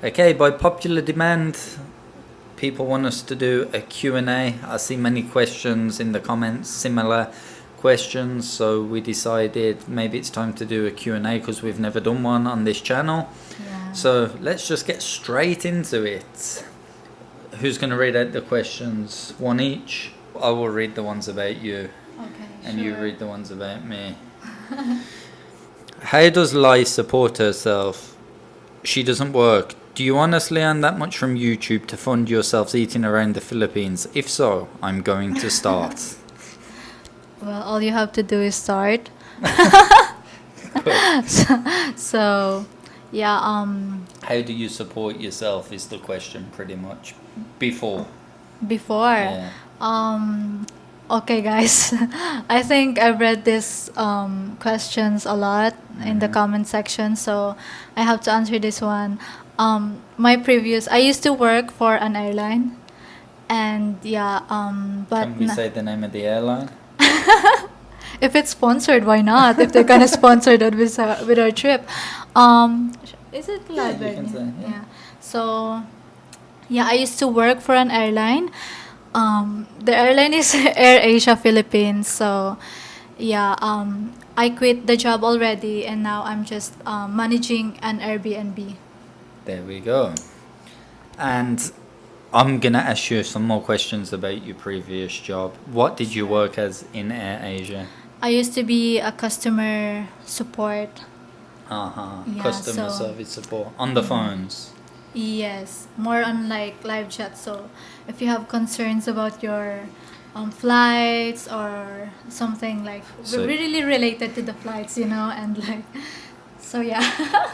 Okay, by popular demand, people want us to do a Q&A. I see many questions in the comments, similar questions, so we decided maybe it's time to do a Q&A because we've never done one on this channel. Yeah. So let's just get straight into it. Who's going to read out the questions? One each? I will read the ones about you. Okay. And sure. you read the ones about me. How does Lai support herself? She doesn't work. Do you honestly earn that much from YouTube to fund yourselves eating around the Philippines? If so, I'm going to start. Well, all you have to do is start. So, yeah. How do you support yourself is the question pretty much. Before. Before. Yeah. Okay, guys. I think I've read these questions a lot in the comment section, so I have to answer this one. I used to work for an airline, and yeah. But Can we say the name of the airline? if it's sponsored, why not? If they're gonna sponsor that with our trip, is it live? you can say, yeah. So, yeah, I used to work for an airline. The airline is Air Asia Philippines. So, yeah, I quit the job already, and now I'm just managing an Airbnb. There we go. And I'm going to ask you some more questions about your previous job. What did you work as in Air Asia? I used to be a customer support. Yeah, Customer so- service support on the phones. Yes, more on like live chat. So if you have concerns about your flights or something like So- really related to the flights, and like, so yeah.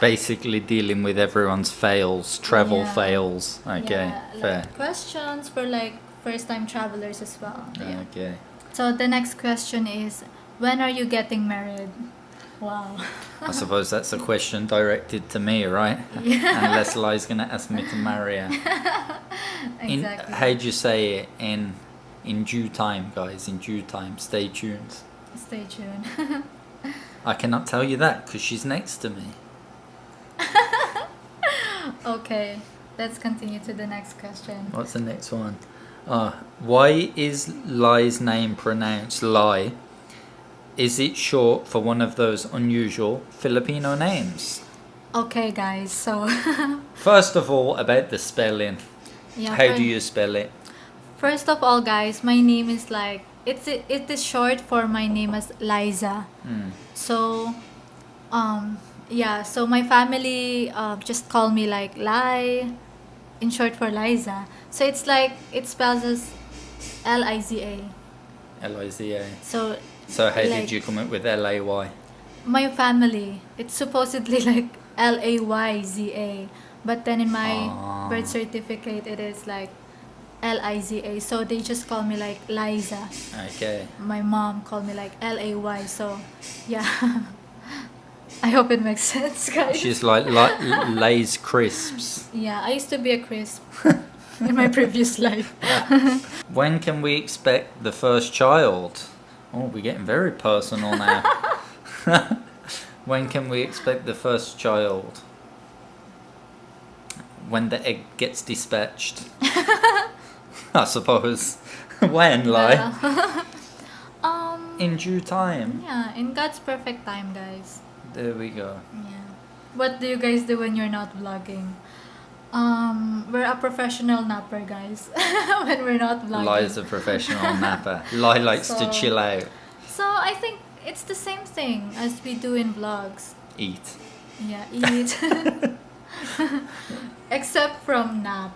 Basically dealing with everyone's fails, travel Yeah. fails. Okay, Yeah, fair. like questions for like first time travelers as well. Yeah. Okay. So the next question is, when are you getting married? Wow. I suppose that's a question directed to me, right? Yeah. Unless Lai's going to ask me to marry her. Exactly. How'd you say it? In due time, guys. In due time. Stay tuned. Stay tuned. I cannot tell you that because she's next to me. Okay, let's continue to the next question. What's the next one? Why is Lai's name pronounced Lai? Is it short for one of those unusual Filipino names? Okay, guys, so First of all, about the spelling. yeah. How do you spell it? First of all, guys, my name is like it is short for my name as Liza. So, yeah. So my family just call me like Lai, in short for Liza. So it's like it spells as Liza. Liza. So So how like, did you come up with Lay? my family, it's supposedly like Layza, but then in my birth certificate it is like Liza. So they just call me like Liza. Okay. My mom called me like Lay. So yeah. I hope it makes sense, guys. She's like Lay's crisps. Yeah, I used to be a crisp in my previous life. When can we expect the first child? Oh, we're getting very personal now. When can we expect the first child? When the egg gets dispatched. I suppose. When, like? In due time. Yeah, in God's perfect time, guys. There we go. Yeah. What do you guys do when you're not vlogging? We're a professional napper, guys. When we're not vlogging. Lai's a professional napper. Lai likes to So- chill out. So I think it's the same thing as we do in vlogs. Eat. Yeah, eat. Except from nap,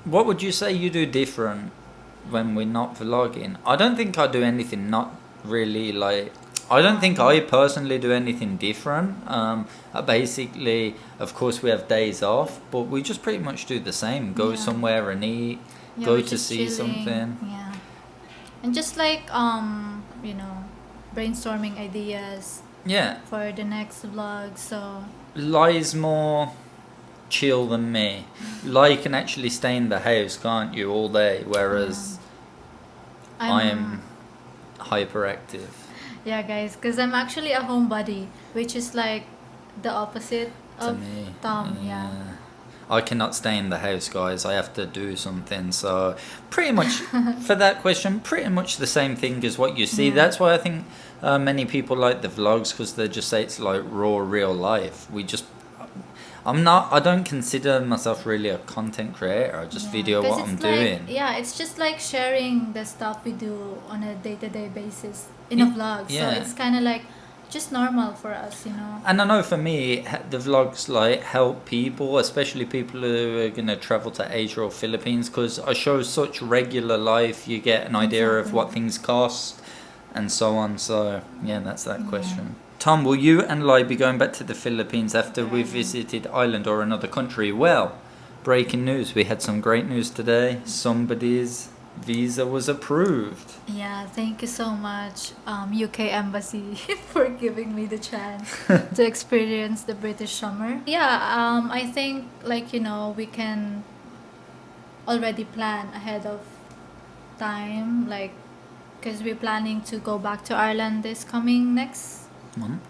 What would you say you do different when we're not vlogging? I don't think I do anything not really like... I don't think I personally do anything different. Basically, of course, we have days off, but we just pretty much do the same. Go Yeah. somewhere and eat. Yeah, Go we're to just see chilling. something. Yeah. And just like brainstorming ideas Yeah. for the next vlog. So Lai's more chill than me. Lai can actually stay in the house, can't you, all day, whereas I am hyperactive. Yeah, guys, because I'm actually a homebody, which is like the opposite to Of me. Tom, yeah. I cannot stay in the house, guys. I have to do something. So, pretty much for that question, pretty much the same thing as what you see. Yeah. That's why I think many people like the vlogs because they just say it's like raw, real life. I don't consider myself really a content creator. I just video 'Cause what I'm it's like, doing. yeah, it's just like sharing the stuff we do on a day-to-day basis in a Yeah, vlog. So yeah. it's kind of like just normal for us, you know. And I know for me, the vlogs like help people, especially people who are gonna travel to Asia or Philippines, because I show such regular life. You get an idea of Exactly. what things cost, and so on. So yeah, that's that Yeah. question. Tom, will you and Lai be going back to the Philippines after we visited Ireland or another country? Well, breaking news: we had some great news today. Somebody's visa was approved. Yeah, thank you so much, UK Embassy, for giving me the chance to experience the British summer. Yeah, I think, like, you know, we can already plan ahead of time, like, because we're planning to go back to Ireland this coming next month.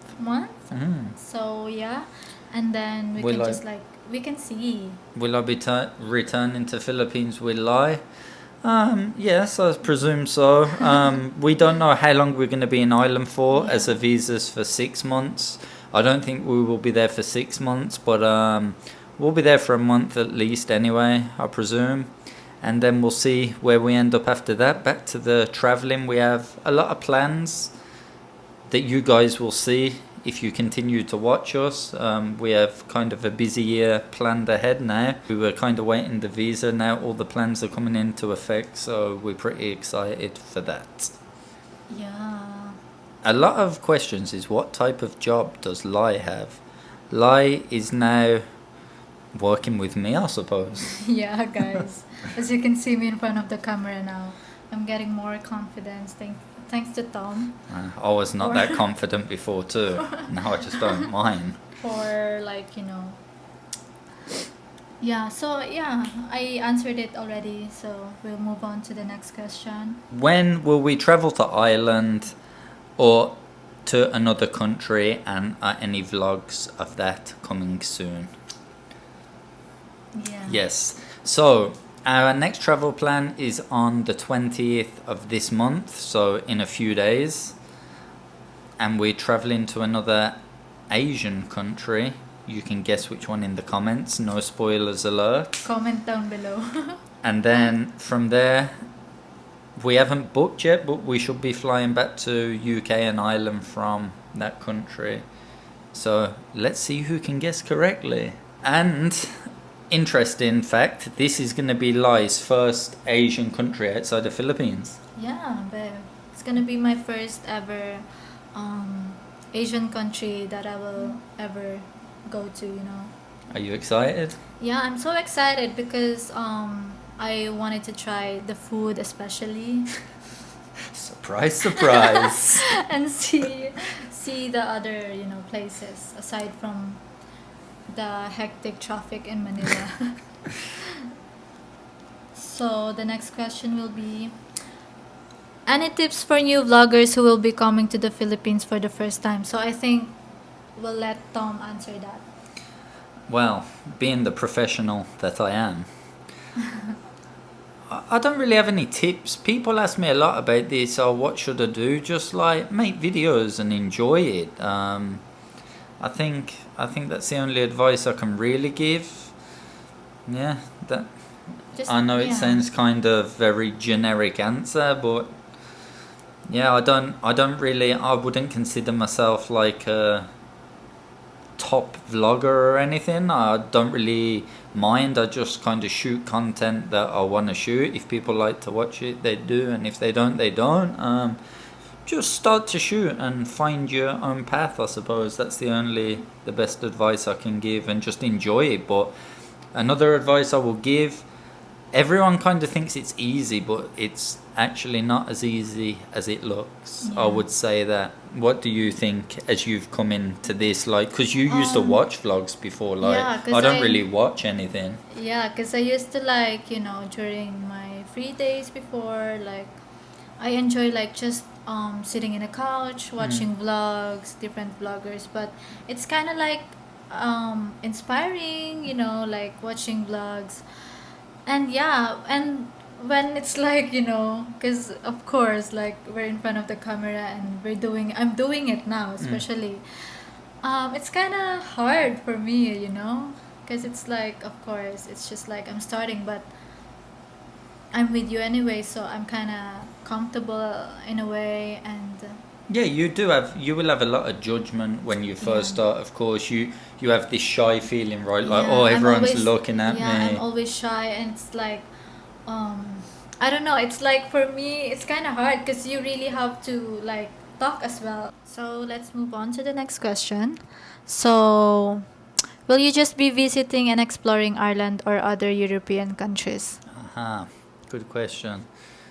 So, yeah, and then we Will can I- just, like, we can see. Will I be returning to Philippines with Lai? Yes, I presume so. We don't know how long we're going to be in Ireland for, Yeah. as the visa's for 6 months. I don't think we will be there for 6 months, but we'll be there for a month at least anyway, I presume. And then we'll see where we end up after that. Back to the travelling, we have a lot of plans that you guys will see if you continue to watch us. We have kind of a busy year planned ahead now. We were kind of waiting the visa. Now all the plans are coming into effect, so we're pretty excited for that. Yeah. A lot of questions is what type of job does Lai have? Lai is now working with me, I suppose. Yeah, guys. As you can see me in front of the camera now, I'm getting more confidence. Thanks to Tom I was not that confident before too. Now I just don't mind. for, like, you know. Yeah, so yeah, I answered it already. So we'll move on to the next question. When will we travel to Ireland or to another country, and are any vlogs of that coming soon? Yeah. Yes. So our next travel plan is on the 20th of this month, so in a few days. And we're traveling to another Asian country. You can guess which one in the comments. No spoilers alert. Comment down below. And then from there, we haven't booked yet, but we should be flying back to UK and Ireland from that country. So let's see who can guess correctly. And interesting fact, this is going to be Lai's first Asian country outside the Philippines. Yeah, babe. It's gonna be my first ever Asian country that I will ever go to, you know. Are you excited? Yeah, I'm so excited because I wanted to try the food especially Surprise, surprise. and see the other, you know, places aside from the hectic traffic in Manila. So the next question will be, any tips for new vloggers who will be coming to the Philippines for the first time? So I think we'll let Tom answer that. Well, being the professional that I am, I don't really have any tips. People ask me a lot about this, or what should I do? Just like make videos and enjoy it. I think that's the only advice I can really give. Yeah, that Just, I know it yeah. sounds kind of very generic answer, but yeah, I wouldn't consider myself like a top vlogger or anything. I don't really mind. I just kind of shoot content that I want to shoot. If people like to watch it, they do, and if they don't, they don't. Just start to shoot and find your own path, I suppose. That's the best advice I can give, and just enjoy it. But another advice I will give, everyone kind of thinks it's easy, but it's actually not as easy as it looks. Yeah. I would say that. What do you think as you've come into this? Like, because you used to watch vlogs before, like, yeah, 'cause I don't I- really watch anything. Yeah, because I used to, like, you know, during my free days before, like, I enjoy, like, just sitting in a couch watching vlogs, different vloggers, but it's kind of like inspiring, like watching vlogs. And yeah, and when it's like, because of course, like we're in front of the camera and I'm doing it now, especially. It's kind of hard for me, because it's like, of course, it's just like I'm starting, but I'm with you anyway, so I'm kind of comfortable in a way, and Yeah, you will have a lot of judgment when you first yeah. start. Of course, you have this shy feeling, right? Like, Yeah, oh, I'm everyone's always looking at I'm me. always shy, and it's like, um, I don't know. It's like for me, it's kind of hard because you really have to like talk as well. So let's move on to the next question. So, will you just be visiting and exploring Ireland or other European countries? Aha, good question.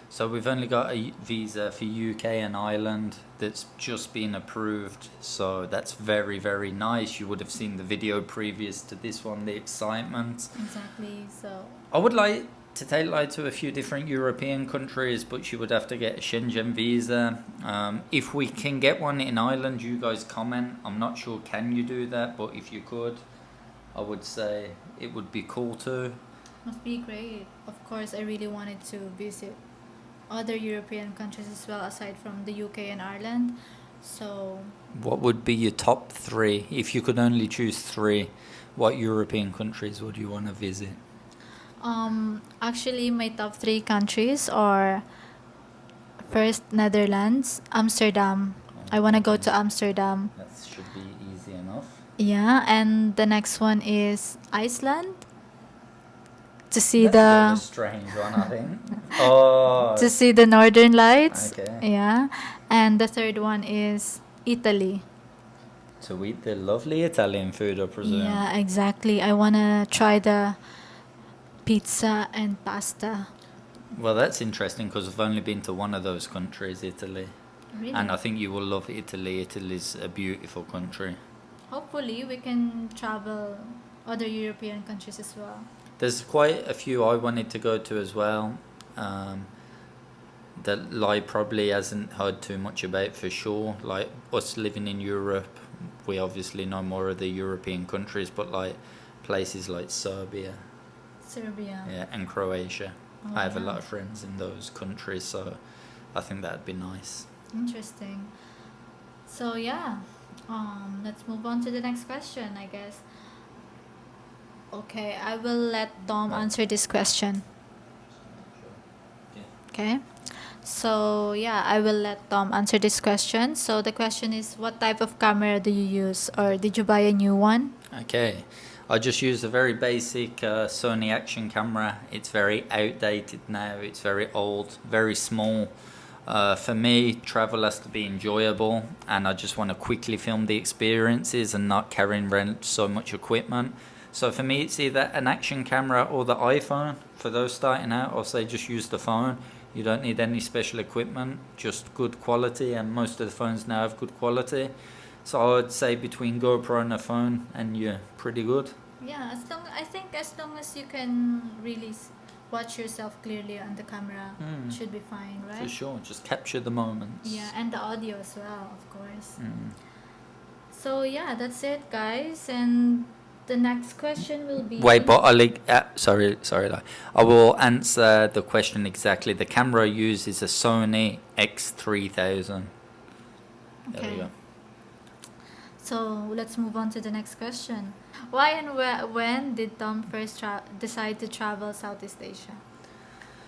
So we've only got a visa for UK and Ireland that's just been approved. So that's very, very nice. You would have seen the video previous to this one, the excitement. Exactly. So I would like to take like to a few different European countries, but you would have to get a Schengen visa. If we can get one in Ireland, you guys comment. I'm not sure can you do that, but if you could, I would say it would be cool too. must be great. Of course, I really wanted to visit other European countries as well, aside from the UK and Ireland. So What would be your top three? If you could only choose three, what European countries would you want to visit? actually, my top three countries are first Netherlands, Amsterdam. I want to go to Amsterdam. That should be easy enough. Yeah, and the next one is Iceland to see That's a bit of a the strange one, I think. Oh, to see the Northern Lights. okay. Yeah, and the third one is Italy. To eat the lovely Italian food, I presume. Yeah, exactly. I want to try the pizza and pasta. Well, that's interesting because I've only been to one of those countries, Italy. Really? And I think you will love Italy. Italy's a beautiful country. Hopefully, we can travel other European countries as well. There's quite a few I wanted to go to as well. That Lai probably hasn't heard too much about for sure. Like us living in Europe, we obviously know more of the European countries, but like places like Serbia, Serbia. yeah, and Croatia. Oh, I have a yeah. lot of friends in those countries, so I think that'd be nice. Interesting. So yeah, let's move on to the next question, I guess. Okay, I will let Dom answer this question. Okay. So yeah, I will let Tom answer this question. So the question is, what type of camera do you use, or did you buy a new one? Okay, I just use a very basic Sony action camera. It's very outdated now. It's very old, very small. For me, travel has to be enjoyable, and I just want to quickly film the experiences and not carrying around so much equipment. So for me, it's either an action camera or the iPhone. For those starting out, I'll say just use the phone. You don't need any special equipment, just good quality, and most of the phones now have good quality. So I would say between GoPro and a phone, and you're pretty good. Yeah, I think as long as you can really watch yourself clearly on the camera, Mm. should be fine, right? For sure, just capture the moments. Yeah, and the audio as well, of course. Mm. So yeah, that's it, guys. And the next question will be. Wait, but sorry, like, I will answer the question exactly. The camera I use is a Sony X3000. There we Okay. go. So let's move on to the next question. Why and when did Tom first decide to travel Southeast Asia?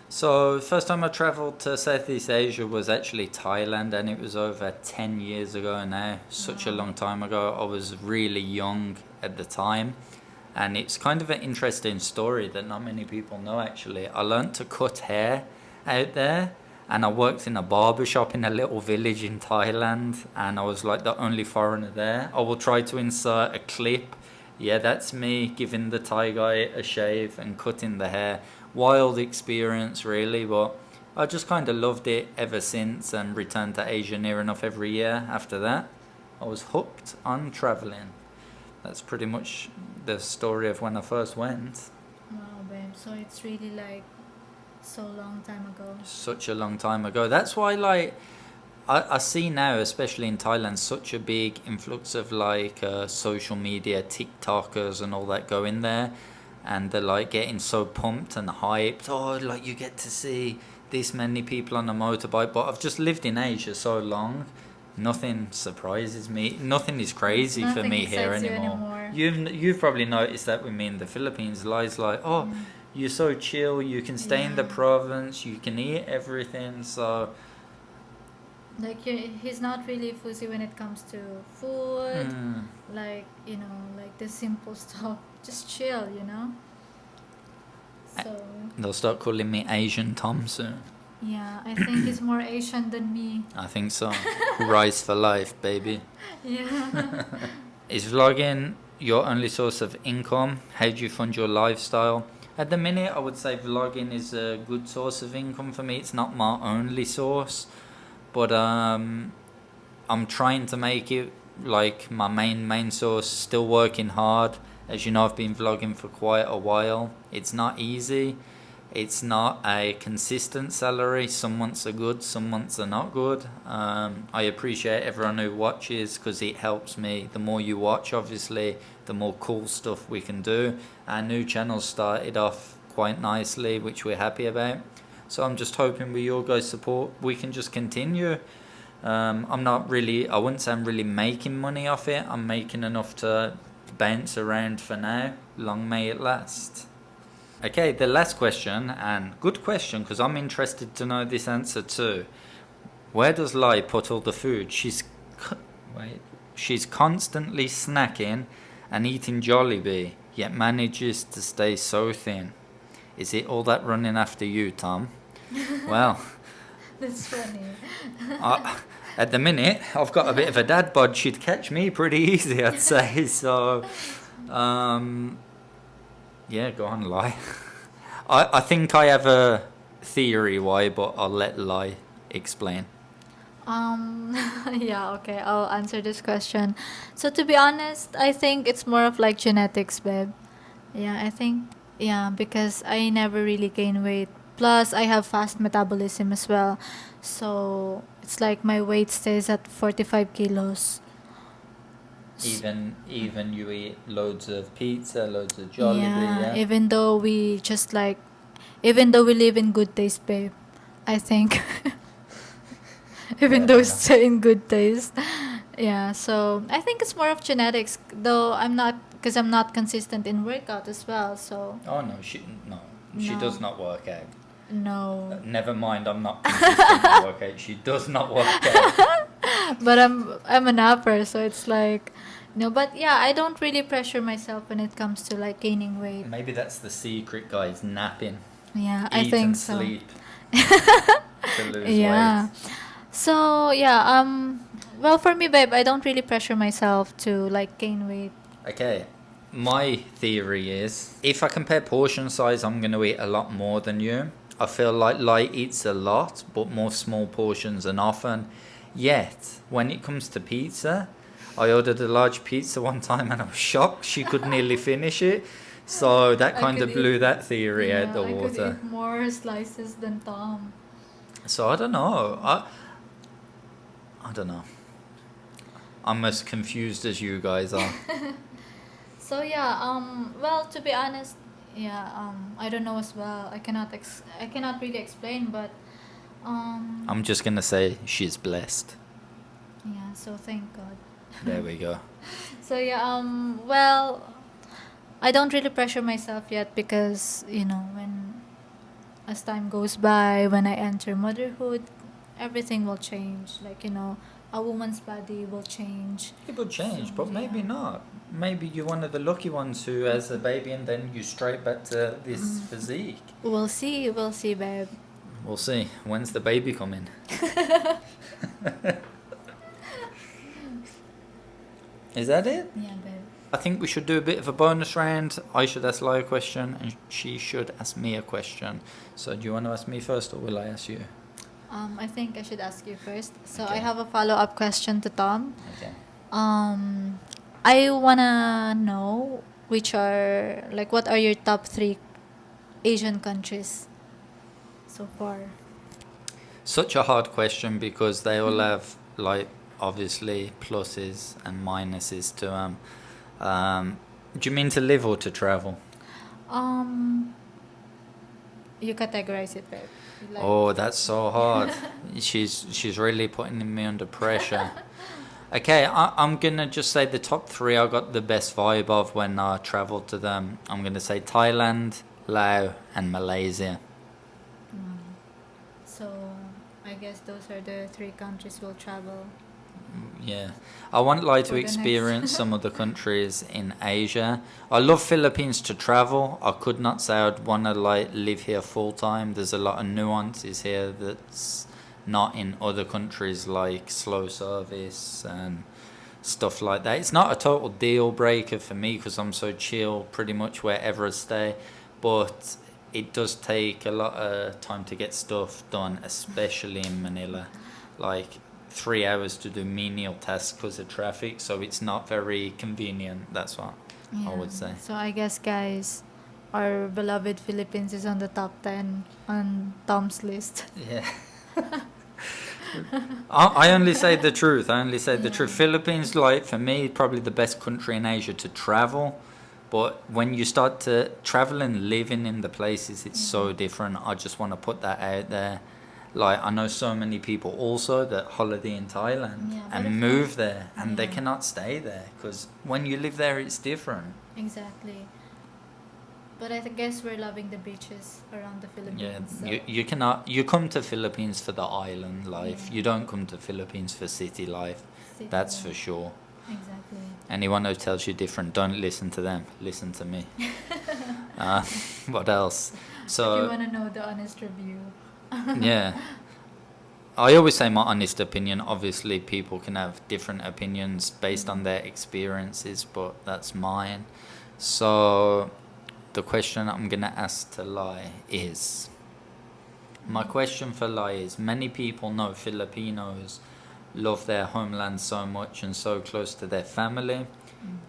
So first time I traveled to Southeast Asia was actually Thailand, and it was over 10 years ago now. Such a Wow. long time ago. I was really young at the time, and it's kind of an interesting story that not many people know actually. I learned to cut hair out there, and I worked in a barber shop in a little village in Thailand, and I was like the only foreigner there. I will try to insert a clip. Yeah, that's me giving the Thai guy a shave and cutting the hair. Wild experience really, but I just kind of loved it ever since, and returned to Asia near enough every year after that. I was hooked on traveling. That's pretty much the story of when I first went. Wow, babe. So it's really like so long time ago. Such a long time ago. That's why, like, I see now, especially in Thailand, such a big influx of like social media, TikTokers and all that go in there, and they're like getting so pumped and hyped. Oh, like you get to see this many people on a motorbike. But I've just lived in Asia so long, nothing surprises me. Nothing is crazy for Nothing me here excites you anymore. anymore. You've probably noticed that with me in the Philippines. Lies like, oh, you're so chill. You can stay in the Yeah. province. You can eat everything. So. Like he's not really fussy when it comes to food, Mm. like like the simple stuff. Just chill, So They'll start calling me Asian Tom soon. yeah, I think he's more Asian than me. I think so. Rise for life, baby. Yeah. Is vlogging your only source of income? How do you fund your lifestyle? At the minute, I would say vlogging is a good source of income for me. It's not my only source, but I'm trying to make it like my main source. Still working hard. As you know, I've been vlogging for quite a while. It's not easy. It's not a consistent salary. Some months are good, some months are not good. I appreciate everyone who watches because it helps me. The more you watch, obviously, the more cool stuff we can do. Our new channel started off quite nicely, which we're happy about. So I'm just hoping with your guys' support, we can just continue. I'm not really, I wouldn't say I'm really making money off it. I'm making enough to bounce around for now. Long may it last. Okay, the last question, and good question because I'm interested to know this answer too. Where does Lai put all the food? She's constantly snacking and eating Jollibee, yet manages to stay so thin. Is it all that running after you, Tom? Well, That's funny. at the minute, I've got a bit of a dad bod. She'd catch me pretty easy, I'd say. So, yeah, go on, Lai. I think I have a theory why, but I'll let Lai explain. Yeah, okay, I'll answer this question. So to be honest, I think it's more of like genetics, babe. Yeah, I think, yeah, because I never really gain weight. Plus, I have fast metabolism as well. So it's like my weight stays at 45 kilos. Even you eat loads of pizza, loads of Jollibee, Yeah, yeah? even though we live in good taste, babe, I think, even Yeah, though we no. stay in good taste, yeah. So I think it's more of genetics, though because I'm not consistent in workout as well. So Oh no, she No. does not work out. no, Never mind, I'm not consistent in workout. She does not work out. but I'm an upper, so it's like, no. But yeah, I don't really pressure myself when it comes to like gaining weight. Maybe that's the secret, guys. Napping, Yeah, I eat think and so. sleep to lose Yeah. weight. So yeah, well for me, babe, I don't really pressure myself to like gain weight. Okay, my theory is if I compare portion size, I'm going to eat a lot more than you. I feel like Light eats a lot, but more small portions and often. Yet, when it comes to pizza, I ordered a large pizza one time and I was shocked she could nearly finish it. So that I kind could of blew eat- that theory out the I could water. eat more slices than Tom. So I don't know. I don't know. I'm as confused as you guys are. So yeah, well to be honest, yeah, I don't know as well. I cannot really explain, but I'm just gonna say she's blessed. yeah. So thank God. There we go. So yeah, well, I don't really pressure myself yet because when as time goes by, when I enter motherhood, everything will change. Like a woman's body will change. It will change, So, but maybe yeah. not. Maybe you're one of the lucky ones who has a baby and then you straight back to this physique. We'll see. We'll see, babe. We'll see. When's the baby coming? Is that it? Yeah, babe. I think we should do a bit of a bonus round. I should ask Lai a question and she should ask me a question. So do you want to ask me first or will I ask you? I think I should ask you first. So Okay. I have a follow-up question to Tom. Okay. I wanna know what are your top 3 Asian countries so far? Such a hard question because they all have, like, obviously pluses and minuses to them. Do you mean to live or to travel? Um, you categorize it, babe. Like, Oh, that's so hard. She's really putting me under pressure. Okay, I'm gonna just say the top three I got the best vibe of when I travelled to them. I'm gonna say Thailand, Laos, and Malaysia. so I guess those are the three countries we'll travel. Yeah, I want like For to the next- experience some of the countries in Asia. I love Philippines to travel. I could not say I'd want to like live here full time. There's a lot of nuances here that's not in other countries, like slow service and stuff like that. It's not a total deal breaker for me because I'm so chill pretty much wherever I stay, but it does take a lot of time to get stuff done, especially in Manila. Like 3 hours to do menial tasks because of traffic, so it's not very convenient. That's what I would say. So I guess, guys, our beloved Philippines is on the top 10 on Tom's list. Yeah. I only say the truth. I only say the Yeah. truth. Philippines, like for me, probably the best country in Asia to travel. But when you start to travel and living in the places, it's so different. I just want to put that out there. Like I know so many people also that holiday in Thailand Yeah, but and of move course- there, and they Yeah. cannot stay there because when you live there, it's different. Exactly. But I guess we're loving the beaches around the Philippines. Yeah, so- you cannot. You come to Philippines for the island life. Yeah. You don't come to Philippines for city life. City That's life. for sure. Exactly. Anyone who tells you different, don't listen to them. Listen to me. What else? If you So want to know the honest review. yeah, I always say my honest opinion. Obviously, people can have different opinions based on their experiences, but that's mine. So the question I'm gonna ask to Lai is. My question for Lai is: many people know Filipinos love their homeland so much and so close to their family.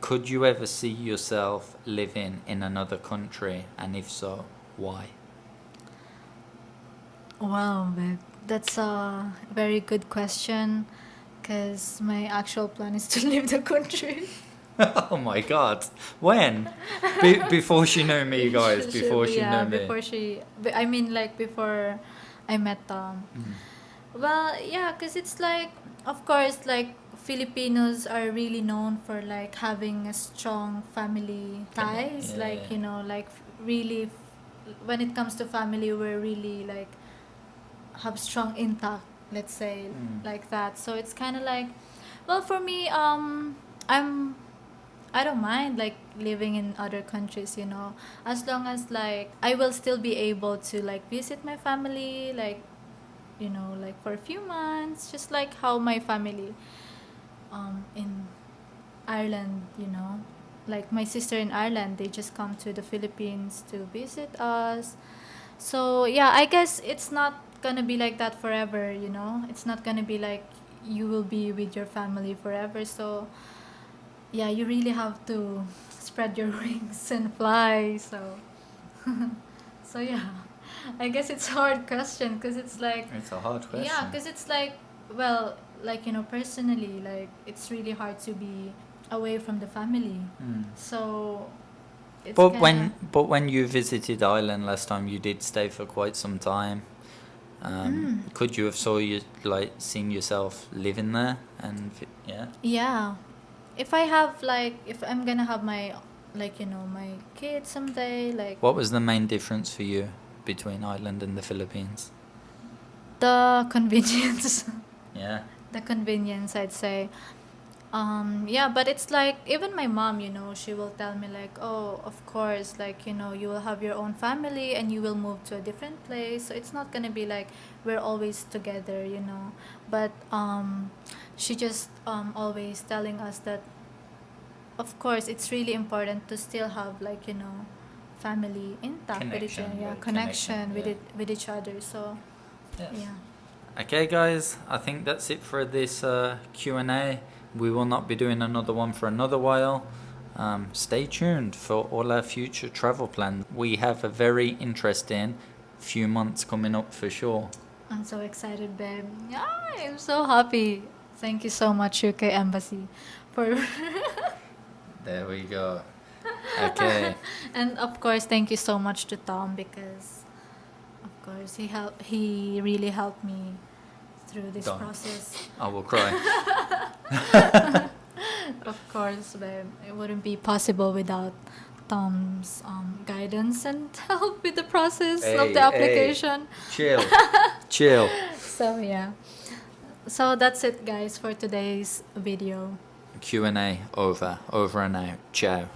Could you ever see yourself living in another country, and if so, why? Wow, babe. That's a very good question because my actual plan is to leave the country. Oh my God! When? Before she knew me, guys. Before she yeah, knew me. before she, I mean, like before I met Tom. Well, yeah, because it's like, of course, like Filipinos are really known for like having a strong family ties. Yeah, like, yeah. you know, like really, when it comes to family, we're really like have strong intact, let's say, like that. So it's kind of like, well, for me, I don't mind like living in other countries, you know, as long as like I will still be able to like visit my family, like, you know, like for a few months, just like how my family in Ireland, you know, like my sister in Ireland, they just come to the Philippines to visit us. So yeah, I guess it's not gonna be like that forever, you know. It's not gonna be like you will be with your family forever. So yeah, you really have to spread your wings and fly. So so yeah, I guess it's a hard question because it's like It's a hard question. yeah, because it's like, well, like, you know, personally, like it's really hard to be away from the family. So it's But kinda- when you visited Ireland last time, you did stay for quite some time. Could you have seen yourself living there yeah? yeah, if I have like, if I'm gonna have my, like, you know, my kids someday, like What was the main difference for you between Ireland and the Philippines? the convenience. Yeah. The convenience, I'd say. Yeah, but it's like even my mom, you know, she will tell me like, oh, of course, like, you know, you will have your own family and you will move to a different place, so it's not gonna be like we're always together, you know. But she just always telling us that of course it's really important to still have, like, you know, family intact with each Connection, other, yeah, right, connection with yeah. it with each other. So yeah. Okay, guys, I think that's it for this Q&A. We will not be doing another one for another while. Stay tuned for all our future travel plans. We have a very interesting few months coming up for sure. I'm so excited, babe. Yeah, I'm so happy. Thank you so much, UK Embassy, for. There we go. Okay. And of course, thank you so much to Tom, because, of course, he really helped me through this Don't. process. I will cry. Of course, babe, it wouldn't be possible without Tom's guidance and help with the process of the application. Chill. Chill. So yeah. So that's it, guys, for today's video. Q&A over. Over and out. Ciao.